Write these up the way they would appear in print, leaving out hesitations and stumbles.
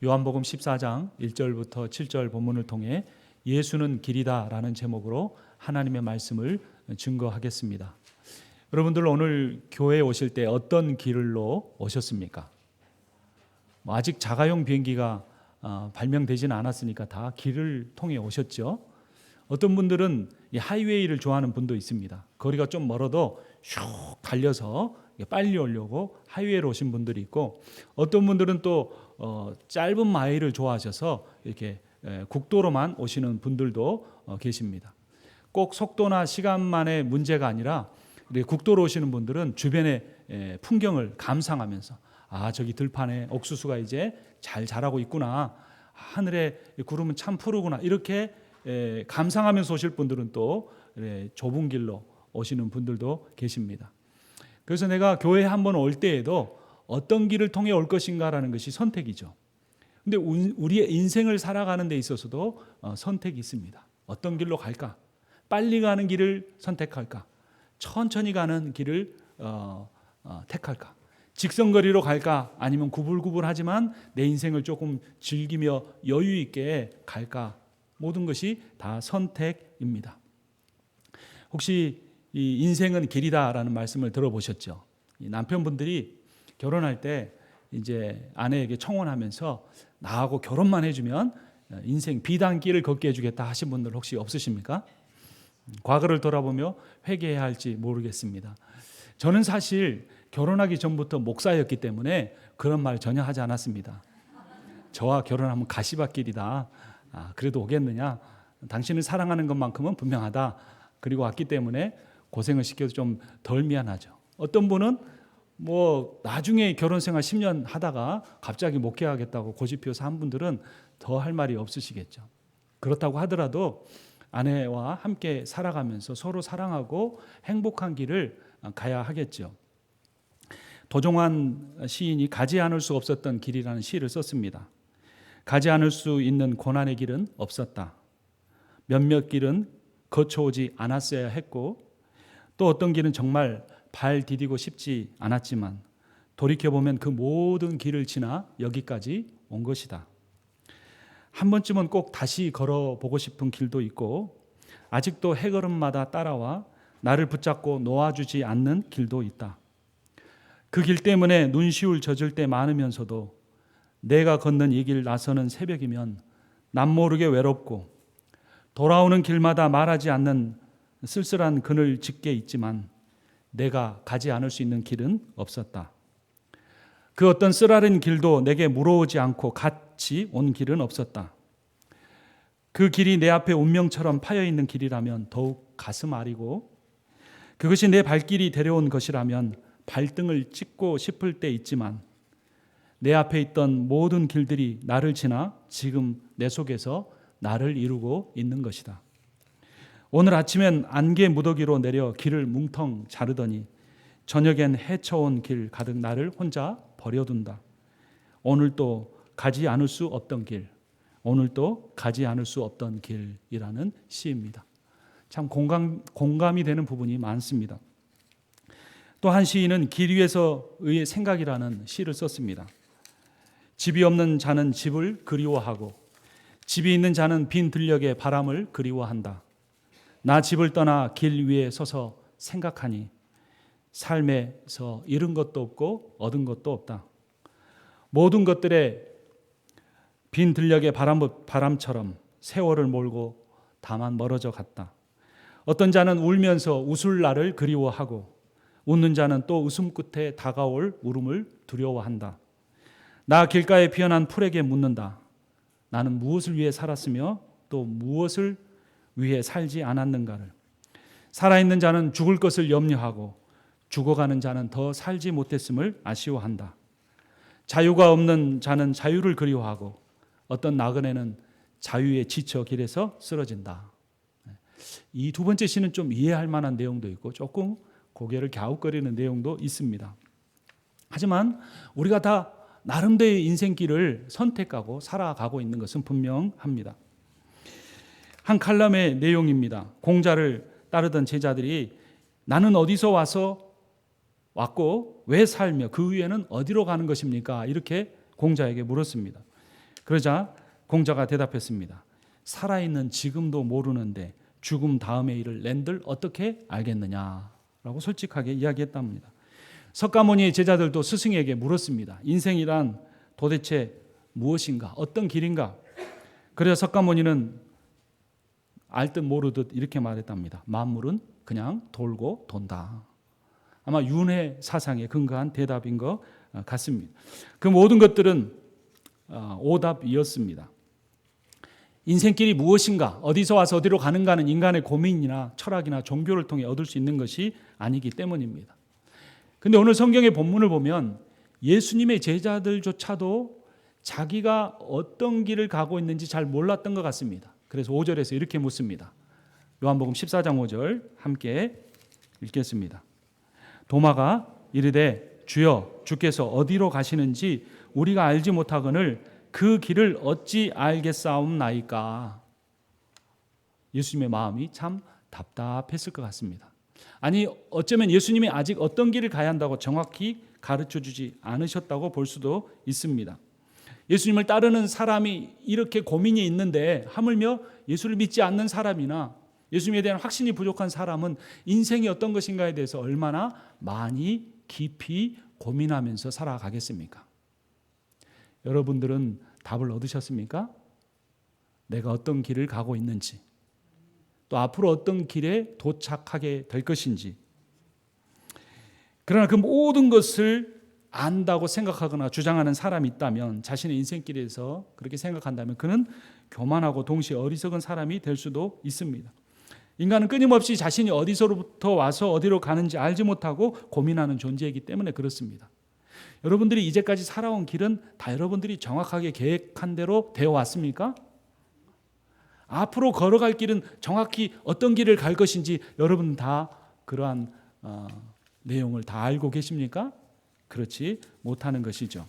요한복음 14장 1절부터 7절 본문을 통해 예수는 길이다라는 제목으로 하나님의 말씀을 증거하겠습니다. 여러분들 오늘 교회에 오실 때 어떤 길로 오셨습니까? 아직 자가용 비행기가 발명되지는 않았으니까 다 길을 통해 오셨죠. 어떤 분들은 이 하이웨이를 좋아하는 분도 있습니다. 거리가 좀 멀어도 슉 달려서 빨리 오려고 하이웨이로 오신 분들이 있고, 어떤 분들은 또 짧은 마일을 좋아하셔서 이렇게 국도로만 오시는 분들도 계십니다. 꼭 속도나 시간만의 문제가 아니라 국도로 오시는 분들은 주변의 풍경을 감상하면서 저기 들판에 옥수수가 이제 잘 자라고 있구나, 하늘에 구름은 참 푸르구나, 이렇게 감상하면서 오실 분들은 또 좁은 길로 오시는 분들도 계십니다. 그래서 내가 교회에 한번 올 때에도 어떤 길을 통해 올 것인가라는 것이 선택이죠. 근데 우리의 인생을 살아가는 데 있어서도 선택이 있습니다. 어떤 길로 갈까? 빨리 가는 길을 선택할까? 천천히 가는 길을 택할까? 직선거리로 갈까? 아니면 구불구불하지만 내 인생을 조금 즐기며 여유 있게 갈까? 모든 것이 다 선택입니다. 혹시 이 인생은 길이다라는 말씀을 들어보셨죠? 이 남편분들이 결혼할 때 이제 아내에게 청혼하면서 나하고 결혼만 해주면 인생 비단길을 걷게 해주겠다 하신 분들 혹시 없으십니까? 과거를 돌아보며 회개해야 할지 모르겠습니다. 저는 사실 결혼하기 전부터 목사였기 때문에 그런 말 전혀 하지 않았습니다. 저와 결혼하면 가시밭길이다. 그래도 오겠느냐? 당신을 사랑하는 것만큼은 분명하다. 그리고 왔기 때문에 고생을 시켜도 좀 덜 미안하죠. 어떤 분은 나중에 결혼 생활 10년 하다가 갑자기 목회하겠다고 고집 피워서 한 분들은 더 할 말이 없으시겠죠. 그렇다고 하더라도 아내와 함께 살아가면서 서로 사랑하고 행복한 길을 가야 하겠죠. 도종환 시인이 가지 않을 수 없었던 길이라는 시를 썼습니다. 가지 않을 수 있는 고난의 길은 없었다. 몇몇 길은 거쳐오지 않았어야 했고, 또 어떤 길은 정말 발 디디고 싶지 않았지만 돌이켜보면 그 모든 길을 지나 여기까지 온 것이다. 한 번쯤은 꼭 다시 걸어보고 싶은 길도 있고, 아직도 해걸음마다 따라와 나를 붙잡고 놓아주지 않는 길도 있다. 그 길 때문에 눈시울 젖을 때 많으면서도 내가 걷는 이 길 나서는 새벽이면 남모르게 외롭고, 돌아오는 길마다 말하지 않는 쓸쓸한 그늘 짙게 있지만 내가 가지 않을 수 있는 길은 없었다. 그 어떤 쓰라린 길도 내게 물어오지 않고 같이 온 길은 없었다. 그 길이 내 앞에 운명처럼 파여 있는 길이라면 더욱 가슴 아리고, 그것이 내 발길이 데려온 것이라면 발등을 찍고 싶을 때 있지만 내 앞에 있던 모든 길들이 나를 지나 지금 내 속에서 나를 이루고 있는 것이다. 오늘 아침엔 안개 무더기로 내려 길을 뭉텅 자르더니 저녁엔 헤쳐온 길 가득 나를 혼자 버려둔다. 오늘 또 가지 않을 수 없던 길, 오늘 또 가지 않을 수 없던 길이라는 시입니다. 참 공감이 되는 부분이 많습니다. 또 한 시인은 길 위에서의 생각이라는 시를 썼습니다. 집이 없는 자는 집을 그리워하고 집이 있는 자는 빈 들녘의 바람을 그리워한다. 나 집을 떠나 길 위에 서서 생각하니 삶에서 잃은 것도 없고 얻은 것도 없다. 모든 것들의 빈 들녘의 바람처럼 세월을 몰고 다만 멀어져 갔다. 어떤 자는 울면서 웃을 날을 그리워하고 웃는 자는 또 웃음 끝에 다가올 울음을 두려워한다. 나 길가에 피어난 풀에게 묻는다. 나는 무엇을 위해 살았으며 또 무엇을 위해 살지 않았는가를. 살아있는 자는 죽을 것을 염려하고 죽어가는 자는 더 살지 못했음을 아쉬워한다. 자유가 없는 자는 자유를 그리워하고 어떤 나그네는 자유에 지쳐 길에서 쓰러진다. 이 두 번째 시는 좀 이해할 만한 내용도 있고 조금 고개를 갸웃거리는 내용도 있습니다. 하지만 우리가 다 나름대로의 인생길을 선택하고 살아가고 있는 것은 분명합니다. 한 칼럼의 내용입니다. 공자를 따르던 제자들이 나는 어디서 왔고 왜 살며 그 위에는 어디로 가는 것입니까? 이렇게 공자에게 물었습니다. 그러자 공자가 대답했습니다. 살아있는 지금도 모르는데 죽음 다음의 일을 낸들 어떻게 알겠느냐라고 솔직하게 이야기했답니다. 석가모니의 제자들도 스승에게 물었습니다. 인생이란 도대체 무엇인가? 어떤 길인가? 그래서 석가모니는 알듯 모르듯 이렇게 말했답니다. 만물은 그냥 돌고 돈다. 아마 윤회 사상에 근거한 대답인 것 같습니다. 그 모든 것들은 오답이었습니다. 인생길이 무엇인가, 어디서 와서 어디로 가는가는 인간의 고민이나 철학이나 종교를 통해 얻을 수 있는 것이 아니기 때문입니다. 그런데 오늘 성경의 본문을 보면 예수님의 제자들조차도 자기가 어떤 길을 가고 있는지 잘 몰랐던 것 같습니다. 그래서 5절에서 이렇게 묻습니다. 요한복음 14장 5절 함께 읽겠습니다. 도마가 이르되 주여 주께서 어디로 가시는지 우리가 알지 못하거늘 그 길을 어찌 알겠사옵나이까. 예수님의 마음이 참 답답했을 것 같습니다. 아니 어쩌면 예수님이 아직 어떤 길을 가야 한다고 정확히 가르쳐주지 않으셨다고 볼 수도 있습니다. 예수님을 따르는 사람이 이렇게 고민이 있는데 하물며 예수를 믿지 않는 사람이나 예수님에 대한 확신이 부족한 사람은 인생이 어떤 것인가에 대해서 얼마나 많이 깊이 고민하면서 살아가겠습니까? 여러분들은 답을 얻으셨습니까? 내가 어떤 길을 가고 있는지, 또 앞으로 어떤 길에 도착하게 될 것인지. 그러나 그 모든 것을 안다고 생각하거나 주장하는 사람이 있다면, 자신의 인생길에서 그렇게 생각한다면 그는 교만하고 동시에 어리석은 사람이 될 수도 있습니다. 인간은 끊임없이 자신이 어디서부터 와서 어디로 가는지 알지 못하고 고민하는 존재이기 때문에 그렇습니다. 여러분들이 이제까지 살아온 길은 다 여러분들이 정확하게 계획한 대로 되어 왔습니까? 앞으로 걸어갈 길은 정확히 어떤 길을 갈 것인지 여러분 다 그러한 내용을 다 알고 계십니까? 그렇지 못하는 것이죠.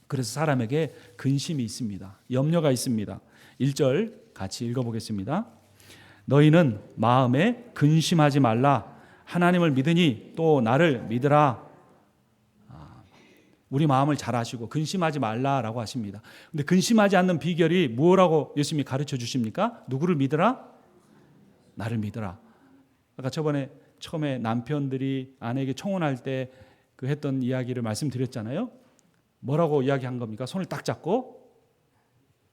그래서 사람에게 근심이 있습니다. 염려가 있습니다. 1절 같이 읽어보겠습니다. 너희는 마음에 근심하지 말라. 하나님을 믿으니 또 나를 믿으라. 우리 마음을 잘 아시고 근심하지 말라라고 하십니다. 근데 근심하지 않는 비결이 뭐라고 예수님이 가르쳐 주십니까? 누구를 믿으라? 나를 믿으라. 아까 저번에 처음에 남편들이 아내에게 청혼할 때 그 했던 이야기를 말씀드렸잖아요. 뭐라고 이야기한 겁니까? 손을 딱 잡고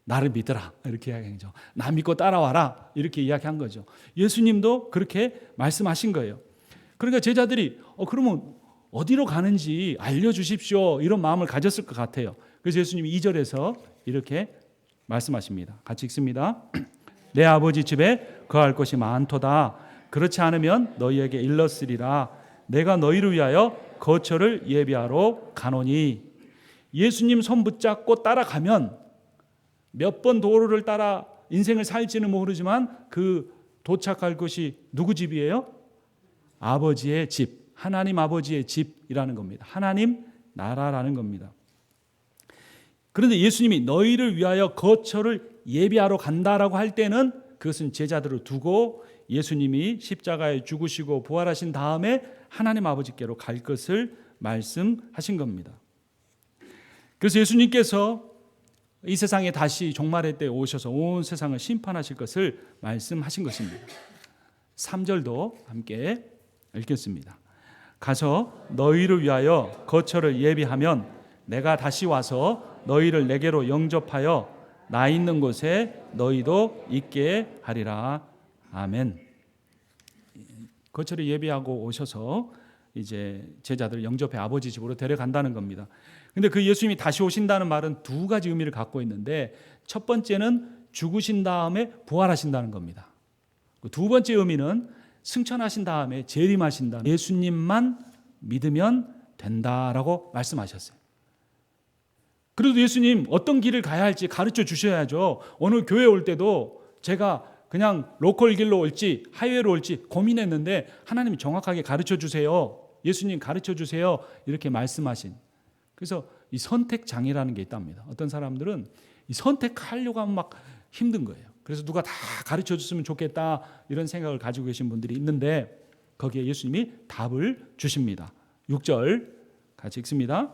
나를 믿으라 이렇게 이야기한 거죠. 나 믿고 따라와라 이렇게 이야기한 거죠. 예수님도 그렇게 말씀하신 거예요. 그러니까 제자들이 그러면 어디로 가는지 알려주십시오 이런 마음을 가졌을 것 같아요. 그래서 예수님이 2절에서 이렇게 말씀하십니다. 같이 읽습니다. 내 아버지 집에 거할 것이 많도다. 그렇지 않으면 너희에게 일렀으리라. 내가 너희를 위하여 거처를 예비하러 가노니. 예수님 손 붙잡고 따라가면 몇 번 도로를 따라 인생을 살지는 모르지만 그 도착할 곳이 누구 집이에요? 아버지의 집, 하나님 아버지의 집이라는 겁니다. 하나님 나라라는 겁니다. 그런데 예수님이 너희를 위하여 거처를 예비하러 간다라고 할 때는 그것은 제자들을 두고 예수님이 십자가에 죽으시고 부활하신 다음에 하나님 아버지께로 갈 것을 말씀하신 겁니다. 그래서 예수님께서 이 세상에 다시 종말의 때 오셔서 온 세상을 심판하실 것을 말씀하신 것입니다. 3절도 함께 읽겠습니다. 가서 너희를 위하여 거처를 예비하면 내가 다시 와서 너희를 내게로 영접하여 나 있는 곳에 너희도 있게 하리라. 아멘. 거처를 예비하고 오셔서 이제 제자들을 영접해 아버지 집으로 데려간다는 겁니다. 근데 그 예수님이 다시 오신다는 말은 두 가지 의미를 갖고 있는데, 첫 번째는 죽으신 다음에 부활하신다는 겁니다. 두 번째 의미는 승천하신 다음에 재림하신다. 예수님만 믿으면 된다라고 말씀하셨어요. 그래도 예수님 어떤 길을 가야 할지 가르쳐 주셔야죠. 오늘 교회 올 때도 제가 그냥 로컬 길로 올지 하이웨이로 올지 고민했는데 하나님이 정확하게 가르쳐 주세요. 예수님 가르쳐 주세요. 이렇게 말씀하신. 그래서 이 선택장애라는 게 있답니다. 어떤 사람들은 이 선택하려고 하면 막 힘든 거예요. 그래서 누가 다 가르쳐 줬으면 좋겠다 이런 생각을 가지고 계신 분들이 있는데 거기에 예수님이 답을 주십니다. 6절 같이 읽습니다.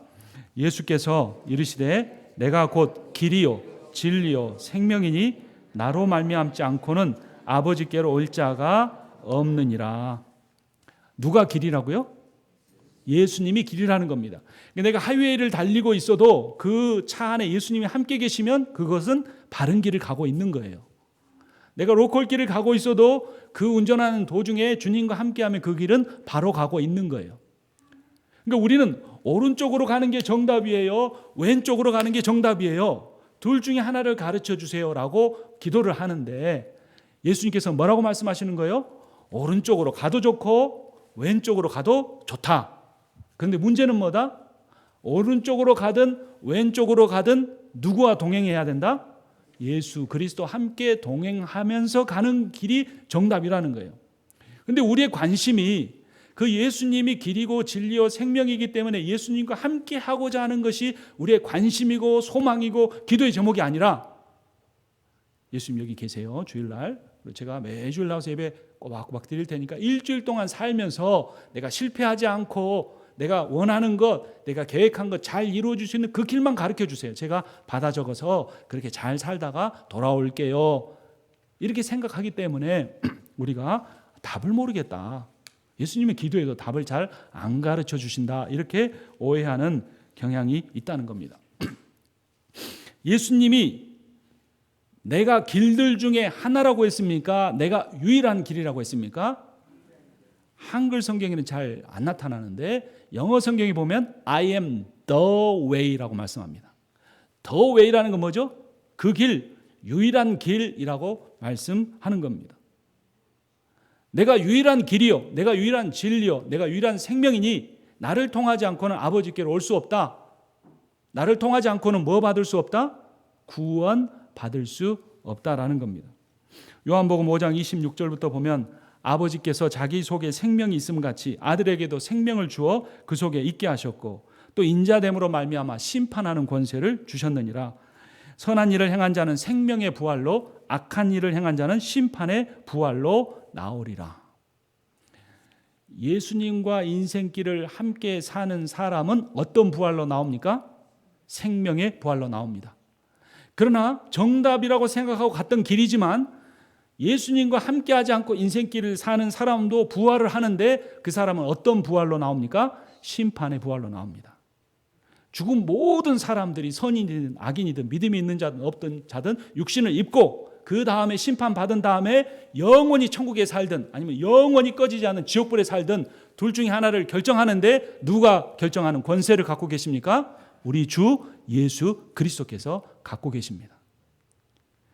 예수께서 이르시되 내가 곧 길이요 진리요 생명이니 나로 말미암지 않고는 아버지께로 올 자가 없느니라. 누가 길이라고요? 예수님이 길이라는 겁니다. 내가 하이웨이를 달리고 있어도 그 차 안에 예수님이 함께 계시면 그것은 바른 길을 가고 있는 거예요. 내가 로컬길을 가고 있어도 그 운전하는 도중에 주님과 함께하면 그 길은 바로 가고 있는 거예요. 그러니까 우리는 오른쪽으로 가는 게 정답이에요, 왼쪽으로 가는 게 정답이에요, 둘 중에 하나를 가르쳐 주세요라고 기도를 하는데 예수님께서 뭐라고 말씀하시는 거예요? 오른쪽으로 가도 좋고 왼쪽으로 가도 좋다. 그런데 문제는 뭐다? 오른쪽으로 가든 왼쪽으로 가든 누구와 동행해야 된다? 예수 그리스도 함께 동행하면서 가는 길이 정답이라는 거예요. 그런데 우리의 관심이 그 예수님이 길이고 진리요 생명이기 때문에 예수님과 함께 하고자 하는 것이 우리의 관심이고 소망이고 기도의 제목이 아니라, 예수님 여기 계세요, 주일날 제가 매주일 나와서 예배 꼬박꼬박 드릴 테니까 일주일 동안 살면서 내가 실패하지 않고 내가 원하는 것, 내가 계획한 것 잘 이루어질 수 있는 그 길만 가르쳐 주세요. 제가 받아 적어서 그렇게 잘 살다가 돌아올게요. 이렇게 생각하기 때문에 우리가 답을 모르겠다, 예수님의 기도에도 답을 잘 안 가르쳐 주신다, 이렇게 오해하는 경향이 있다는 겁니다. 예수님이 내가 길들 중에 하나라고 했습니까? 내가 유일한 길이라고 했습니까? 한글 성경에는 잘 안 나타나는데 영어 성경에 보면 I am the way라고 말씀합니다. The way라는 건 뭐죠? 그 길, 유일한 길이라고 말씀하는 겁니다. 내가 유일한 길이요, 내가 유일한 진리요, 내가 유일한 생명이니 나를 통하지 않고는 아버지께로 올 수 없다. 나를 통하지 않고는 뭐 받을 수 없다? 구원 받을 수 없다라는 겁니다. 요한복음 5장 26절부터 보면 아버지께서 자기 속에 생명이 있음 같이 아들에게도 생명을 주어 그 속에 있게 하셨고 또 인자됨으로 말미암아 심판하는 권세를 주셨느니라. 선한 일을 행한 자는 생명의 부활로, 악한 일을 행한 자는 심판의 부활로 나오리라. 예수님과 인생길을 함께 사는 사람은 어떤 부활로 나옵니까? 생명의 부활로 나옵니다. 그러나 정답이라고 생각하고 갔던 길이지만 예수님과 함께하지 않고 인생길을 사는 사람도 부활을 하는데 그 사람은 어떤 부활로 나옵니까? 심판의 부활로 나옵니다. 죽은 모든 사람들이 선인이든 악인이든 믿음이 있는 자든 없던 자든 육신을 입고 그 다음에 심판받은 다음에 영원히 천국에 살든 아니면 영원히 꺼지지 않는 지옥불에 살든 둘 중에 하나를 결정하는데 누가 결정하는 권세를 갖고 계십니까? 우리 주 예수 그리스도께서 갖고 계십니다.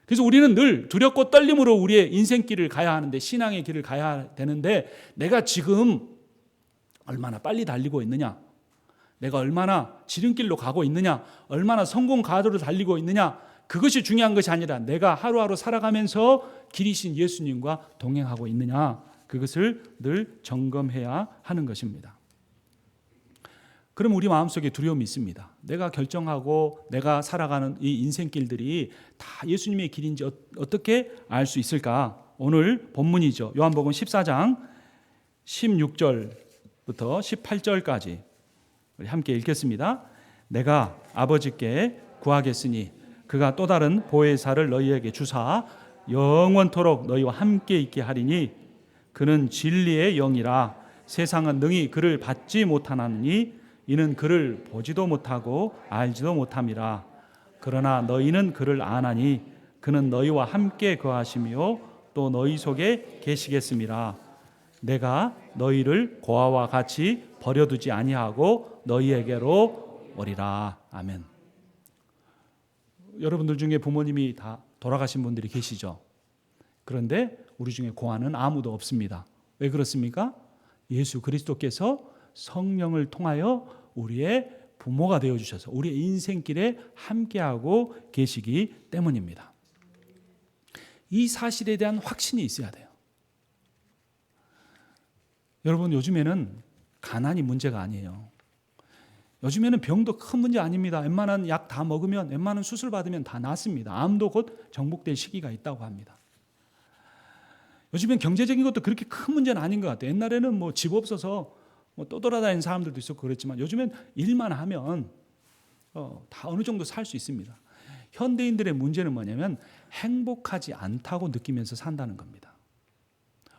그래서 우리는 늘 두렵고 떨림으로 우리의 인생길을 가야 하는데, 신앙의 길을 가야 되는데, 내가 지금 얼마나 빨리 달리고 있느냐, 내가 얼마나 지름길로 가고 있느냐, 얼마나 성공 가도로 달리고 있느냐, 그것이 중요한 것이 아니라 내가 하루하루 살아가면서 길이신 예수님과 동행하고 있느냐, 그것을 늘 점검해야 하는 것입니다. 그럼 우리 마음속에 두려움이 있습니다. 내가 결정하고 내가 살아가는 이 인생길들이 다 예수님의 길인지 어떻게 알 수 있을까? 오늘 본문이죠. 요한복음 14장 16절부터 18절까지 우리 함께 읽겠습니다. 내가 아버지께 구하겠으니 그가 또 다른 보혜사를 너희에게 주사 영원토록 너희와 함께 있게 하리니 그는 진리의 영이라. 세상은 능히 그를 받지 못하나니 이는 그를 보지도 못하고 알지도 못함이라. 그러나 너희는 그를 아나니 그는 너희와 함께 거하시며 또 너희 속에 계시겠음이라. 내가 너희를 고아와 같이 버려두지 아니하고 너희에게로 오리라. 아멘. 여러분들 중에 부모님이 다 돌아가신 분들이 계시죠. 그런데 우리 중에 고아는 아무도 없습니다. 왜 그렇습니까? 예수 그리스도께서 성령을 통하여 우리의 부모가 되어주셔서 우리의 인생길에 함께하고 계시기 때문입니다. 이 사실에 대한 확신이 있어야 돼요. 여러분, 요즘에는 가난이 문제가 아니에요. 요즘에는 병도 큰 문제 아닙니다. 웬만한 약 다 먹으면, 웬만한 수술 받으면 다 낫습니다. 암도 곧 정복될 시기가 있다고 합니다. 요즘엔 경제적인 것도 그렇게 큰 문제는 아닌 것 같아요. 옛날에는 뭐 집 없어서 떠돌아다니는 사람들도 있었고 그랬지만 요즘엔 일만 하면 다 어느 정도 살 수 있습니다. 현대인들의 문제는 뭐냐면 행복하지 않다고 느끼면서 산다는 겁니다.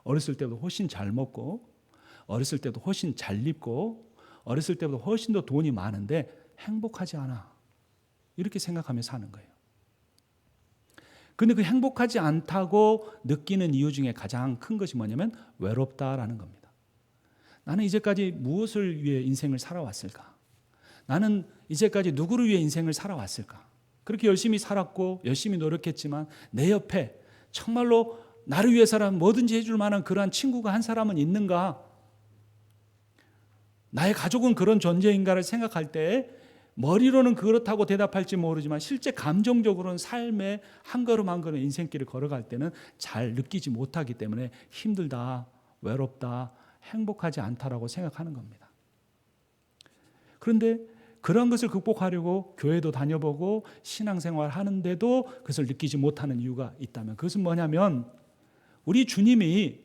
어렸을 때보다 훨씬 잘 먹고, 어렸을 때도 훨씬 잘 입고, 어렸을 때보다 훨씬 더 돈이 많은데 행복하지 않아. 이렇게 생각하며 사는 거예요. 근데 그 행복하지 않다고 느끼는 이유 중에 가장 큰 것이 뭐냐면 외롭다라는 겁니다. 나는 이제까지 무엇을 위해 인생을 살아왔을까? 나는 이제까지 누구를 위해 인생을 살아왔을까? 그렇게 열심히 살았고 열심히 노력했지만 내 옆에 정말로 나를 위해서라면 뭐든지 해줄 만한 그러한 친구가 한 사람은 있는가? 나의 가족은 그런 존재인가를 생각할 때 머리로는 그렇다고 대답할지 모르지만 실제 감정적으로는 삶의 한 걸음 한 걸음 인생길을 걸어갈 때는 잘 느끼지 못하기 때문에 힘들다, 외롭다, 행복하지 않다라고 생각하는 겁니다. 그런데 그런 것을 극복하려고 교회도 다녀보고 신앙생활 하는데도 그것을 느끼지 못하는 이유가 있다면 그것은 뭐냐면 우리 주님이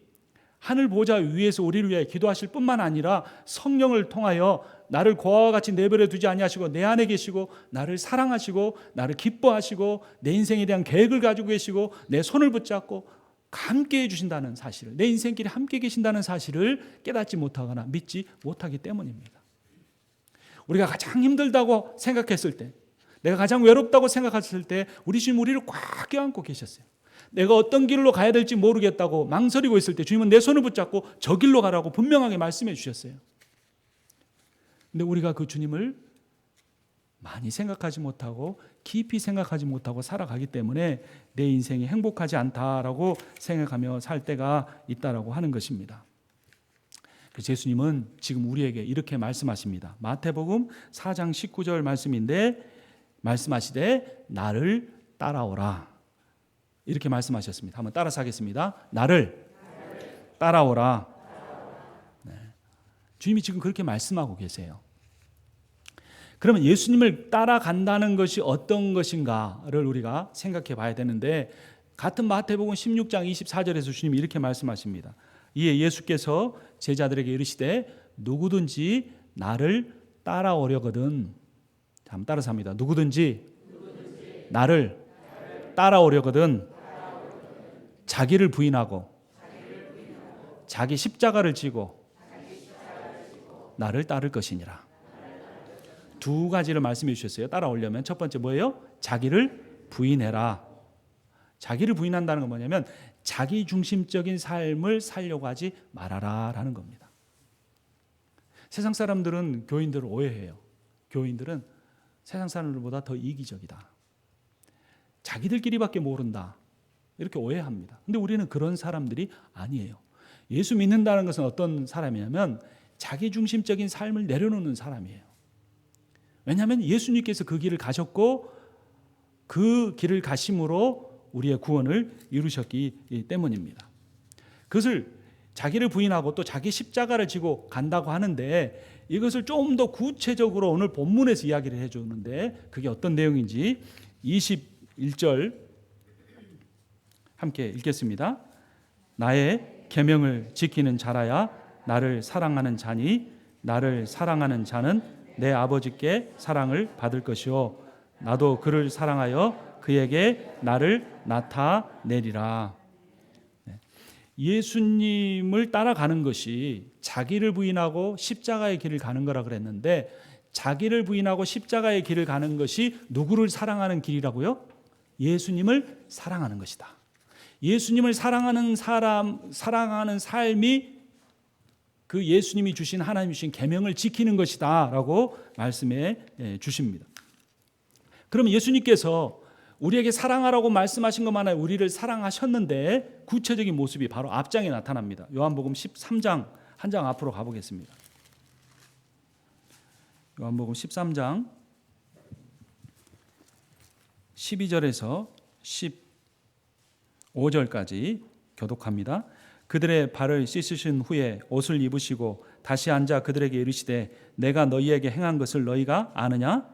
하늘 보좌 위에서 우리를 위해 기도하실 뿐만 아니라 성령을 통하여 나를 고아와 같이 내버려 두지 아니하시고 내 안에 계시고 나를 사랑하시고 나를 기뻐하시고 내 인생에 대한 계획을 가지고 계시고 내 손을 붙잡고 함께 해주신다는 사실을, 내 인생길에 함께 계신다는 사실을 깨닫지 못하거나 믿지 못하기 때문입니다. 우리가 가장 힘들다고 생각했을 때, 내가 가장 외롭다고 생각했을 때 우리 주님 우리를 꽉 껴안고 계셨어요. 내가 어떤 길로 가야 될지 모르겠다고 망설이고 있을 때 주님은 내 손을 붙잡고 저 길로 가라고 분명하게 말씀해 주셨어요. 근데 우리가 그 주님을 많이 생각하지 못하고 깊이 생각하지 못하고 살아가기 때문에 내 인생이 행복하지 않다라고 생각하며 살 때가 있다라고 하는 것입니다. 그래서 예수님은 지금 우리에게 이렇게 말씀하십니다. 마태복음 4장 19절 말씀인데 말씀하시되 나를 따라오라. 이렇게 말씀하셨습니다. 한번 따라서 하겠습니다. 나를 따라오라. 네. 주님이 지금 그렇게 말씀하고 계세요. 그러면 예수님을 따라간다는 것이 어떤 것인가를 우리가 생각해 봐야 되는데 같은 마태복음 16장 24절에서 주님이 이렇게 말씀하십니다. 이에 예수께서 제자들에게 이르시되 누구든지 나를 따라오려거든, 한번 따라서 합니다. 누구든지 나를 따라오려거든 자기를 부인하고 자기 십자가를 지고 나를 따를 것이니라. 두 가지를 말씀해 주셨어요. 따라오려면 첫 번째 뭐예요? 자기를 부인해라. 자기를 부인한다는 건 뭐냐면 자기 중심적인 삶을 살려고 하지 말아라 라는 겁니다. 세상 사람들은 교인들을 오해해요. 교인들은 세상 사람들보다 더 이기적이다, 자기들끼리밖에 모른다, 이렇게 오해합니다. 근데 우리는 그런 사람들이 아니에요. 예수 믿는다는 것은 어떤 사람이냐면 자기 중심적인 삶을 내려놓는 사람이에요. 왜냐하면 예수님께서 그 길을 가셨고 그 길을 가심으로 우리의 구원을 이루셨기 때문입니다. 그것을 자기를 부인하고 또 자기 십자가를 지고 간다고 하는데 이것을 좀 더 구체적으로 오늘 본문에서 이야기를 해주는데 그게 어떤 내용인지 21절 함께 읽겠습니다. 나의 계명을 지키는 자라야 나를 사랑하는 자니 나를 사랑하는 자는 내 아버지께 사랑을 받을 것이요 나도 그를 사랑하여 그에게 나를 나타내리라. 예수님을 따라가는 것이 자기를 부인하고 십자가의 길을 가는 거라 그랬는데 자기를 부인하고 십자가의 길을 가는 것이 누구를 사랑하는 길이라고요? 예수님을 사랑하는 것이다. 예수님을 사랑하는 사랑하는 삶이 그 예수님이 주신 하나님이 주신 계명을 지키는 것이다 라고 말씀해 주십니다. 그러면 예수님께서 우리에게 사랑하라고 말씀하신 것만 아니라 우리를 사랑하셨는데 구체적인 모습이 바로 앞장에 나타납니다. 요한복음 13장 한 장 앞으로 가보겠습니다. 요한복음 13장 12절에서 15절까지 교독합니다. 그들의 발을 씻으신 후에 옷을 입으시고 다시 앉아 그들에게 이르시되 내가 너희에게 행한 것을 너희가 아느냐?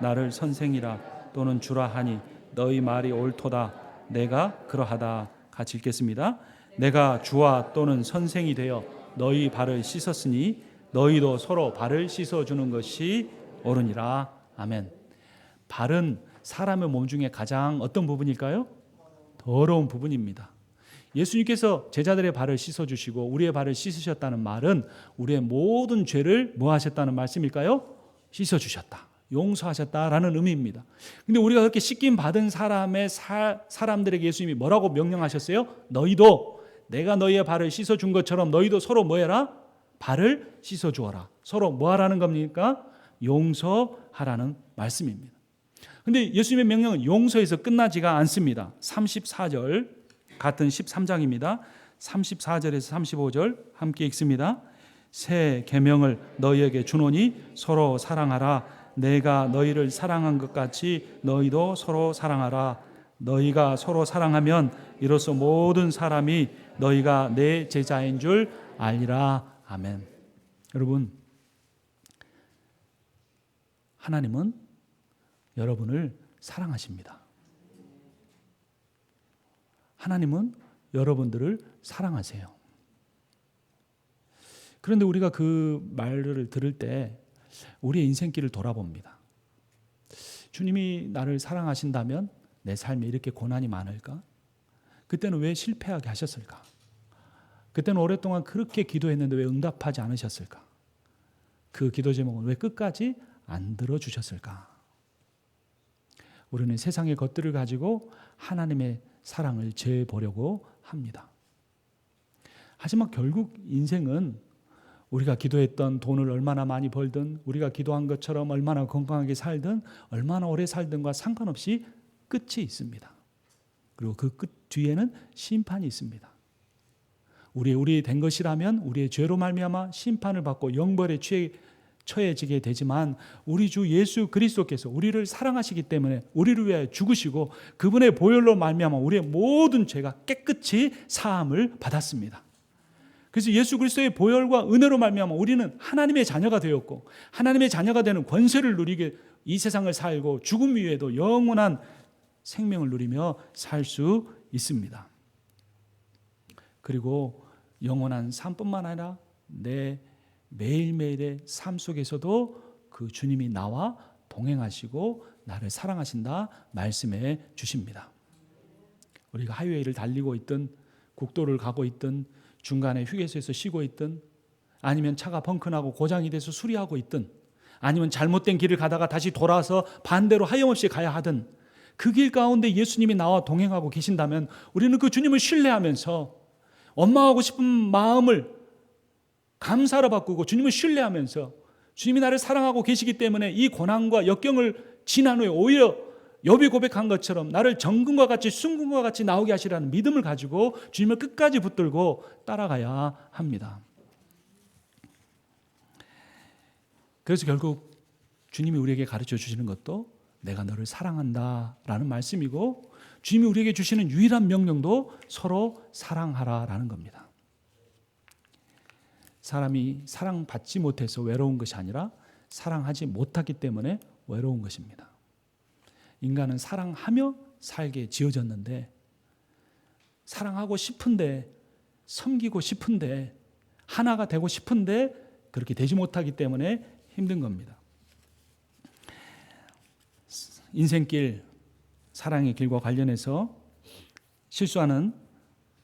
나를 선생이라 또는 주라 하니 너희 말이 옳도다. 내가 그러하다. 같이 읽겠습니다. 내가 주와 또는 선생이 되어 너희 발을 씻었으니 너희도 서로 발을 씻어주는 것이 옳으니라. 아멘. 발은 사람의 몸 중에 가장 어떤 부분일까요? 더러운 부분입니다. 예수님께서 제자들의 발을 씻어주시고 우리의 발을 씻으셨다는 말은 우리의 모든 죄를 뭐 하셨다는 말씀일까요? 씻어주셨다, 용서하셨다라는 의미입니다. 근데 우리가 그렇게 씻김 받은 사람들에게 예수님이 뭐라고 명령하셨어요? 너희도 내가 너희의 발을 씻어준 것처럼 너희도 서로 뭐 해라? 발을 씻어주어라. 서로 뭐 하라는 겁니까? 용서하라는 말씀입니다. 근데 예수님의 명령은 용서에서 끝나지가 않습니다. 34절 같은 13장입니다. 34절에서 35절 함께 읽습니다. 새 계명을 너희에게 주노니 서로 사랑하라. 내가 너희를 사랑한 것 같이 너희도 서로 사랑하라. 너희가 서로 사랑하면 이로써 모든 사람이 너희가 내 제자인 줄 알리라. 아멘. 여러분, 하나님은 여러분을 사랑하십니다. 하나님은 여러분들을 사랑하세요. 그런데 우리가 그 말을 들을 때 우리의 인생길을 돌아봅니다. 주님이 나를 사랑하신다면 내 삶에 이렇게 고난이 많을까? 그때는 왜 실패하게 하셨을까? 그때는 오랫동안 그렇게 기도했는데 왜 응답하지 않으셨을까? 그 기도 제목은 왜 끝까지 안 들어주셨을까? 우리는 세상의 것들을 가지고 하나님의 사랑을 재보려고 합니다. 하지만 결국 인생은 우리가 기도했던 돈을 얼마나 많이 벌든 우리가 기도한 것처럼 얼마나 건강하게 살든 얼마나 오래 살든과 상관없이 끝이 있습니다. 그리고 그 끝 뒤에는 심판이 있습니다. 우리 된 것이라면 우리의 죄로 말미암아 심판을 받고 영벌에 처해지게 되지만 우리 주 예수 그리스도께서 우리를 사랑하시기 때문에 우리를 위하여 죽으시고 그분의 보혈로 말미암아 우리의 모든 죄가 깨끗이 사함을 받았습니다. 그래서 예수 그리스도의 보혈과 은혜로 말미암아 우리는 하나님의 자녀가 되었고 하나님의 자녀가 되는 권세를 누리게 이 세상을 살고 죽음 위에도 영원한 생명을 누리며 살 수 있습니다. 그리고 영원한 삶뿐만 아니라 내 매일매일의 삶 속에서도 그 주님이 나와 동행하시고 나를 사랑하신다 말씀해 주십니다. 우리가 하이웨이를 달리고 있든 국도를 가고 있든 중간에 휴게소에서 쉬고 있든 아니면 차가 펑크나고 고장이 돼서 수리하고 있든 아니면 잘못된 길을 가다가 다시 돌아서 반대로 하염없이 가야 하든 그 길 가운데 예수님이 나와 동행하고 계신다면 우리는 그 주님을 신뢰하면서 원망하고 싶은 마음을 감사로 바꾸고 주님을 신뢰하면서 주님이 나를 사랑하고 계시기 때문에 이 고난과 역경을 지난 후에 오히려 욥이 고백한 것처럼 나를 정금과 같이 순금과 같이 나오게 하시라는 믿음을 가지고 주님을 끝까지 붙들고 따라가야 합니다. 그래서 결국 주님이 우리에게 가르쳐 주시는 것도 내가 너를 사랑한다라는 말씀이고 주님이 우리에게 주시는 유일한 명령도 서로 사랑하라라는 겁니다. 사람이 사랑받지 못해서 외로운 것이 아니라 사랑하지 못하기 때문에 외로운 것입니다. 인간은 사랑하며 살게 지어졌는데 사랑하고 싶은데 섬기고 싶은데 하나가 되고 싶은데 그렇게 되지 못하기 때문에 힘든 겁니다. 인생길, 사랑의 길과 관련해서 실수하는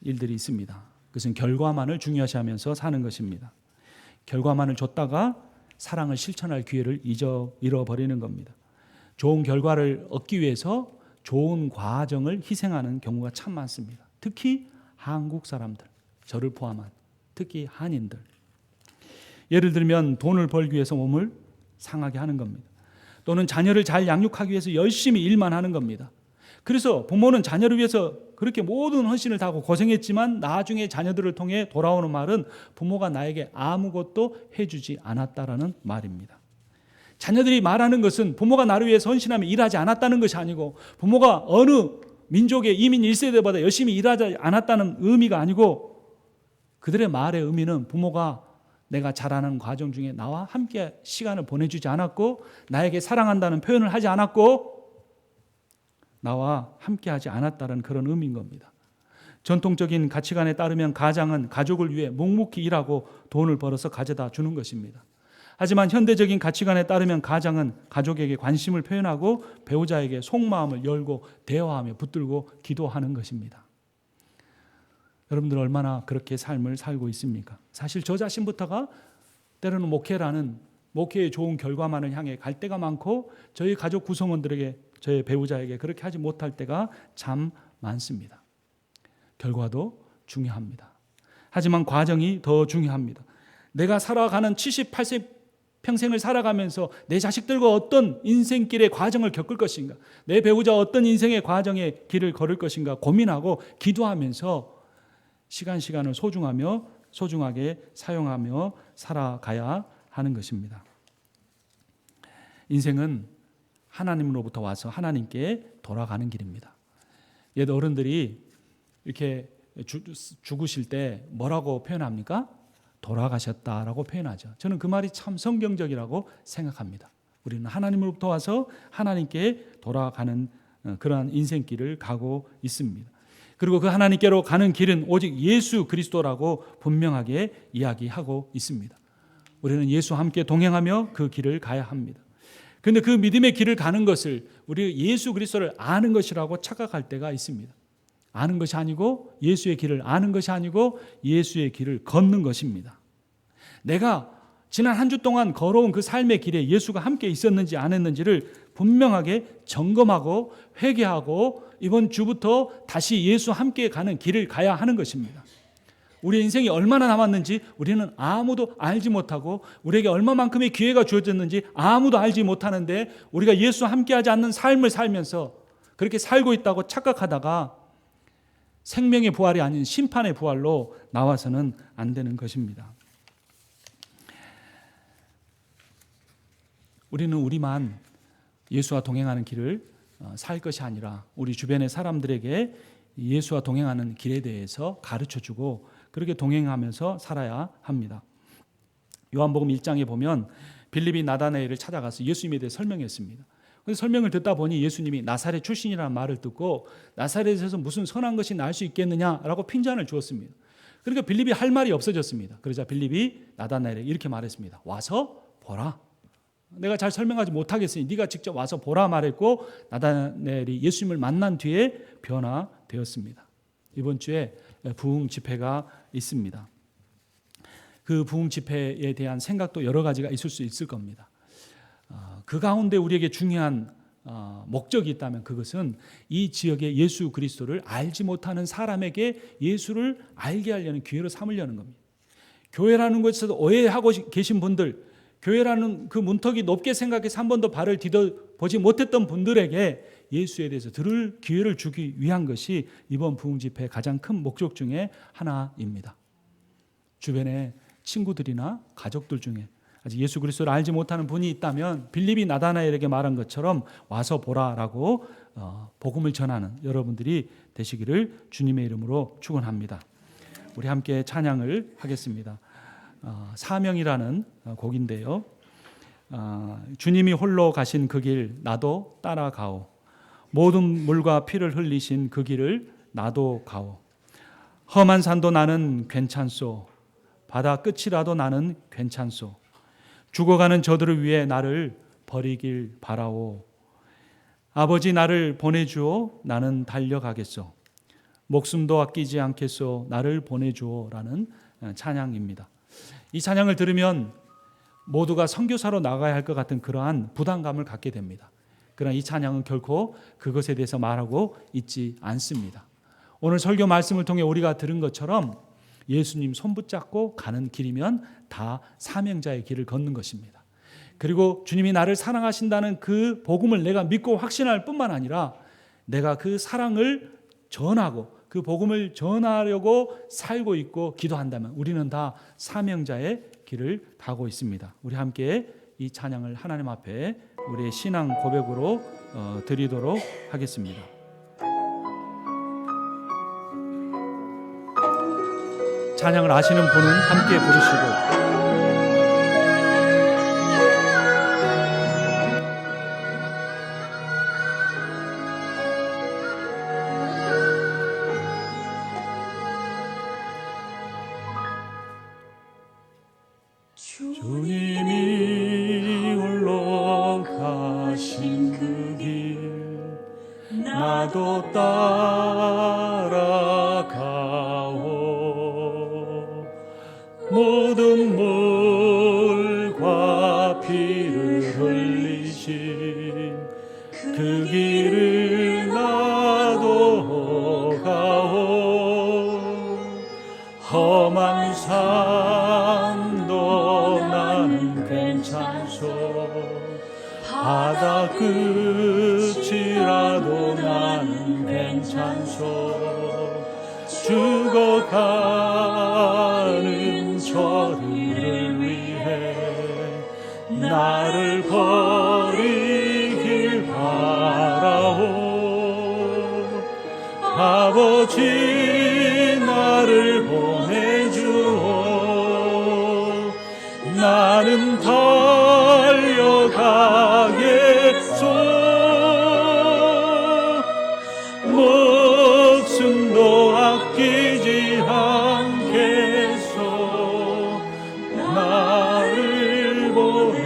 일들이 있습니다. 그것은 결과만을 중요시하면서 사는 것입니다. 결과만을 줬다가 사랑을 실천할 기회를 잃어버리는 겁니다. 좋은 결과를 얻기 위해서 좋은 과정을 희생하는 경우가 참 많습니다. 특히 한국 사람들, 저를 포함한 특히 한인들. 예를 들면 돈을 벌기 위해서 몸을 상하게 하는 겁니다. 또는 자녀를 잘 양육하기 위해서 열심히 일만 하는 겁니다. 그래서 부모는 자녀를 위해서 그렇게 모든 헌신을 다하고 고생했지만 나중에 자녀들을 통해 돌아오는 말은 부모가 나에게 아무것도 해주지 않았다라는 말입니다. 자녀들이 말하는 것은 부모가 나를 위해서 헌신하며 일하지 않았다는 것이 아니고 부모가 어느 민족의 이민 1세대보다 열심히 일하지 않았다는 의미가 아니고 그들의 말의 의미는 부모가 내가 자라는 과정 중에 나와 함께 시간을 보내주지 않았고 나에게 사랑한다는 표현을 하지 않았고 나와 함께하지 않았다는 그런 의미인 겁니다. 전통적인 가치관에 따르면 가장은 가족을 위해 묵묵히 일하고 돈을 벌어서 가져다 주는 것입니다. 하지만 현대적인 가치관에 따르면 가장은 가족에게 관심을 표현하고 배우자에게 속마음을 열고 대화하며 붙들고 기도하는 것입니다. 여러분들 얼마나 그렇게 삶을 살고 있습니까? 사실 저 자신부터가 때로는 목회의 좋은 결과만을 향해 갈 때가 많고 저희 가족 구성원들에게, 저희 배우자에게 그렇게 하지 못할 때가 참 많습니다. 결과도 중요합니다. 하지만 과정이 더 중요합니다. 내가 살아가는 78세 평생을 살아가면서 내 자식들과 어떤 인생길의 과정을 겪을 것인가, 내 배우자 어떤 인생의 과정의 길을 걸을 것인가 고민하고 기도하면서 시간을 소중하게 사용하며 살아가야 하는 것입니다. 인생은 하나님으로부터 와서 하나님께 돌아가는 길입니다. 옛 어른들이 이렇게 죽으실 때 뭐라고 표현합니까? 돌아가셨다라고 표현하죠. 저는 그 말이 참 성경적이라고 생각합니다. 우리는 하나님으로부터 와서 하나님께 돌아가는 그러한 인생길을 가고 있습니다. 그리고 그 하나님께로 가는 길은 오직 예수 그리스도라고 분명하게 이야기하고 있습니다. 우리는 예수와 함께 동행하며 그 길을 가야 합니다. 그런데 그 믿음의 길을 가는 것을 우리 예수 그리스도를 아는 것이라고 착각할 때가 있습니다. 아는 것이 아니고 예수의 길을 아는 것이 아니고 예수의 길을 걷는 것입니다. 내가 지난 한 주 동안 걸어온 그 삶의 길에 예수가 함께 있었는지 안 했는지를 분명하게 점검하고 회개하고 이번 주부터 다시 예수와 함께 가는 길을 가야 하는 것입니다. 우리 인생이 얼마나 남았는지 우리는 아무도 알지 못하고 우리에게 얼마만큼의 기회가 주어졌는지 아무도 알지 못하는데 우리가 예수와 함께하지 않는 삶을 살면서 그렇게 살고 있다고 착각하다가 생명의 부활이 아닌 심판의 부활로 나와서는 안 되는 것입니다. 우리는 우리만 예수와 동행하는 길을 살 것이 아니라 우리 주변의 사람들에게 예수와 동행하는 길에 대해서 가르쳐주고 그렇게 동행하면서 살아야 합니다. 요한복음 1장에 보면 빌립이 나다나엘을 찾아가서 예수님에 대해 설명했습니다. 그래서 설명을 듣다 보니 예수님이 나사렛 출신이라는 말을 듣고 나사렛에서 무슨 선한 것이 날 수 있겠느냐라고 핀잔을 주었습니다. 그러니까 빌립이 할 말이 없어졌습니다. 그러자 빌립이 나다나엘에게 이렇게 말했습니다. 와서 보라. 내가 잘 설명하지 못하겠으니 네가 직접 와서 보라 말했고 나다나엘이 예수님을 만난 뒤에 변화되었습니다. 이번 주에 부흥 집회가 있습니다. 그 부흥 집회에 대한 생각도 여러 가지가 있을 수 있을 겁니다. 그 가운데 우리에게 중요한 목적이 있다면 그것은 이 지역의 예수 그리스도를 알지 못하는 사람에게 예수를 알게 하려는 기회로 삼으려는 겁니다. 교회라는 것에서 오해하고 계신 분들, 교회라는 그 문턱이 높게 생각해서 한 번도 발을 디뎌보지 못했던 분들에게 예수에 대해서 들을 기회를 주기 위한 것이 이번 부흥 집회의 가장 큰 목적 중에 하나입니다. 주변에 친구들이나 가족들 중에 아직 예수 그리스도를 알지 못하는 분이 있다면 빌립이 나다나엘에게 말한 것처럼 와서 보라라고 복음을 전하는 여러분들이 되시기를 주님의 이름으로 축원합니다. 우리 함께 찬양을 하겠습니다. 사명이라는 곡인데요. 주님이 홀로 가신 그 길 나도 따라가오. 모든 물과 피를 흘리신 그 길을 나도 가오. 험한 산도 나는 괜찮소. 바다 끝이라도 나는 괜찮소. 죽어가는 저들을 위해 나를 버리길 바라오. 아버지 나를 보내주오. 나는 달려가겠소. 목숨도 아끼지 않겠소. 나를 보내주오라는 찬양입니다. 이 찬양을 들으면 모두가 선교사로 나가야 할 것 같은 그러한 부담감을 갖게 됩니다. 그러나 이 찬양은 결코 그것에 대해서 말하고 있지 않습니다. 오늘 설교 말씀을 통해 우리가 들은 것처럼 예수님 손 붙잡고 가는 길이면 다 사명자의 길을 걷는 것입니다. 그리고 주님이 나를 사랑하신다는 그 복음을 내가 믿고 확신할 뿐만 아니라 내가 그 사랑을 전하고 그 복음을 전하려고 살고 있고 기도한다면 우리는 다 사명자의 길을 가고 있습니다. 우리 함께 이 찬양을 하나님 앞에 우리의 신앙 고백으로 드리도록 하겠습니다. 찬양을 아시는 분은 함께 부르시고 주님이 나도 따라가오. 모든 물과 피를 흘리신 그 길을 나도 가오. 험한 산도 나는 괜찮소. 바다 끝이라도 나는 괜찮소. 죽어가는 저들을 위해 나를 버리길 바라오. 아버지 나를 보내주오. 나는 달려가겠소. 목숨도 아끼지 않겠소. 나를 보내주오.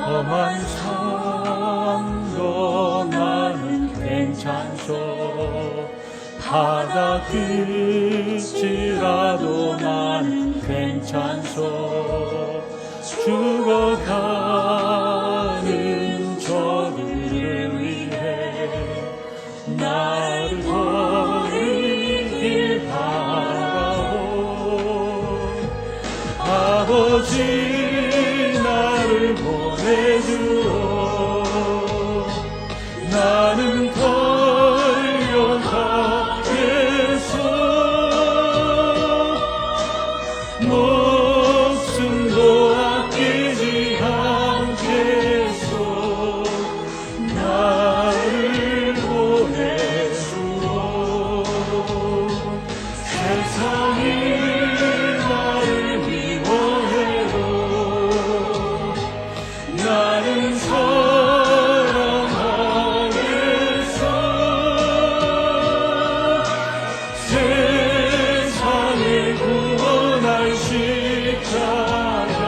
험한 산도 나는 괜찮소. 바다 끝이라도 나는 괜찮소. 죽어가는 저들을 위해 나를 버리길 바라오. 아버지 나를 보내주오. 나는 달려가겠소. 목숨도 아끼지 않겠소. 나를 보내주오. 세상이 나를 미워해도 나는 사랑하겠소. 세상을 구원할 십자가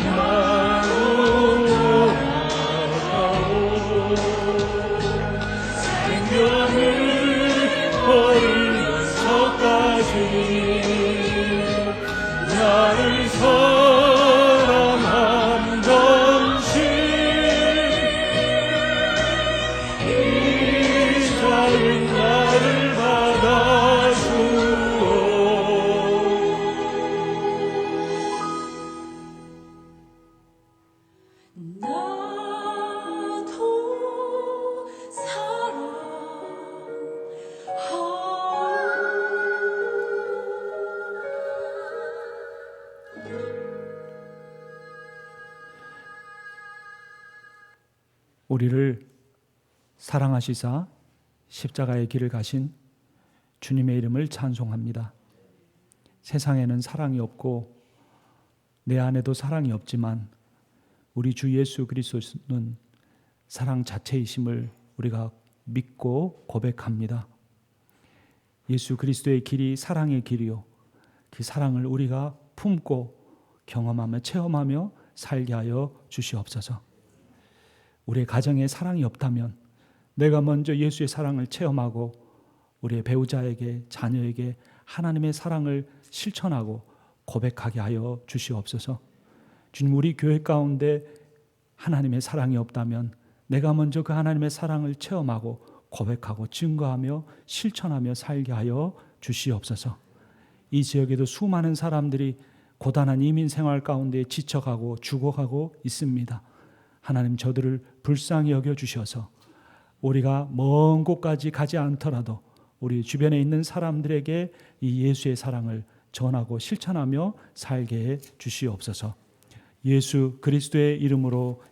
나로 나가오. 생명을 버리면서까지 나를 사랑한 당신 이 작은 나를 받아주오. 나도 우리를 사랑하시사 십자가의 길을 가신 주님의 이름을 찬송합니다. 세상에는 사랑이 없고 내 안에도 사랑이 없지만 우리 주 예수 그리스도는 사랑 자체이심을 우리가 믿고 고백합니다. 예수 그리스도의 길이 사랑의 길이요, 그 사랑을 우리가 품고 경험하며 체험하며 살게 하여 주시옵소서. 우리의 가정에 사랑이 없다면 내가 먼저 예수의 사랑을 체험하고 우리의 배우자에게, 자녀에게 하나님의 사랑을 실천하고 고백하게 하여 주시옵소서. 주님, 우리 교회 가운데 하나님의 사랑이 없다면 내가 먼저 그 하나님의 사랑을 체험하고 고백하고 증거하며 실천하며 살게 하여 주시옵소서. 이 지역에도 수많은 사람들이 고단한 이민 생활 가운데 지쳐가고 죽어가고 있습니다. 하나님, 저들을 불쌍히 여겨주셔서 우리가 먼 곳까지 가지 않더라도 우리 주변에 있는 사람들에게 이 예수의 사랑을 전하고 실천하며 살게 해 주시옵소서. 예수 그리스도의 이름으로